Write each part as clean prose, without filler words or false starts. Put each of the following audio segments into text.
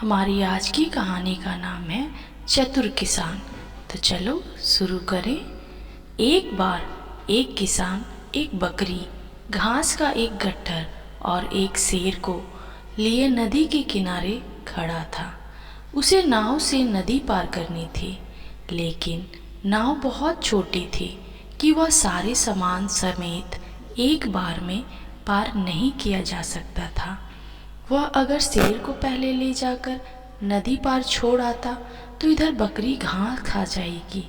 हमारी आज की कहानी का नाम है चतुर किसान। तो चलो शुरू करें। एक बार एक किसान एक बकरी, घास का एक गट्ठर और एक शेर को लिए नदी के किनारे खड़ा था। उसे नाव से नदी पार करनी थी, लेकिन नाव बहुत छोटी थी कि वह सारे सामान समेत एक बार में पार नहीं किया जा सकता था। वह अगर शेर को पहले ले जाकर नदी पार छोड़ आता तो इधर बकरी घास खा जाएगी,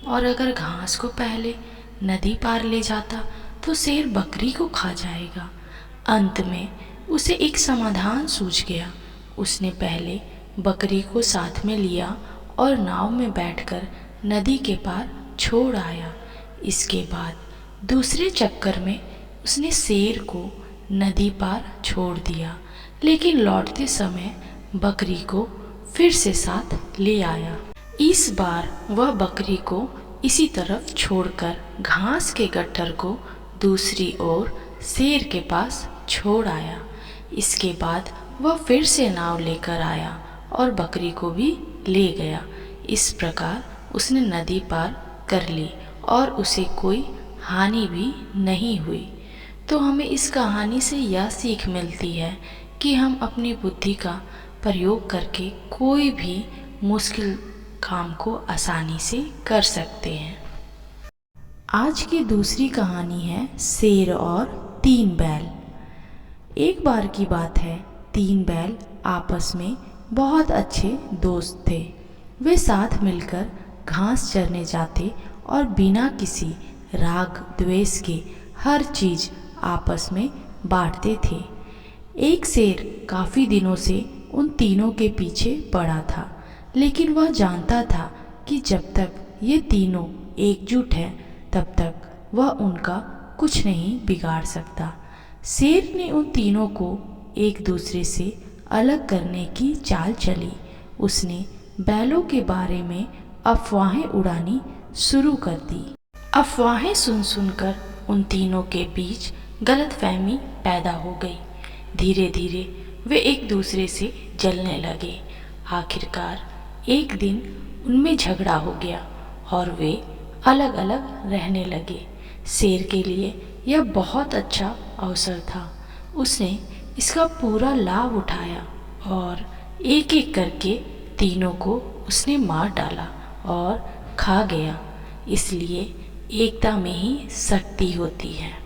और अगर घास को पहले नदी पार ले जाता तो शेर बकरी को खा जाएगा। अंत में उसे एक समाधान सूझ गया। उसने पहले बकरी को साथ में लिया और नाव में बैठकर नदी के पार छोड़ आया। इसके बाद दूसरे चक्कर में उसने शेर को नदी पार छोड़ दिया, लेकिन लौटते समय बकरी को फिर से साथ ले आया। इस बार वह बकरी को इसी तरफ छोड़कर घास के गट्ठर को दूसरी ओर शेर के पास छोड़ आया। इसके बाद वह फिर से नाव लेकर आया और बकरी को भी ले गया। इस प्रकार उसने नदी पार कर ली और उसे कोई हानि भी नहीं हुई। तो हमें इस कहानी से यह सीख मिलती है कि हम अपनी बुद्धि का प्रयोग करके कोई भी मुश्किल काम को आसानी से कर सकते हैं। आज की दूसरी कहानी है शेर और तीन बैल। एक बार की बात है, तीन बैल आपस में बहुत अच्छे दोस्त थे। वे साथ मिलकर घास चरने जाते और बिना किसी राग द्वेष के हर चीज़ आपस में बांटते थे। एक शेर काफ़ी दिनों से उन तीनों के पीछे पड़ा था, लेकिन वह जानता था कि जब तक ये तीनों एकजुट हैं तब तक वह उनका कुछ नहीं बिगाड़ सकता। शेर ने उन तीनों को एक दूसरे से अलग करने की चाल चली। उसने बैलों के बारे में अफवाहें उड़ानी शुरू कर दी। अफवाहें सुन सुनकर उन तीनों के बीच गलतफहमी पैदा हो गई। धीरे धीरे वे एक दूसरे से जलने लगे। आखिरकार एक दिन उनमें झगड़ा हो गया और वे अलग अलग रहने लगे। शेर के लिए यह बहुत अच्छा अवसर था। उसने इसका पूरा लाभ उठाया और एक एक करके तीनों को उसने मार डाला और खा गया। इसलिए एकता में ही शक्ति होती है।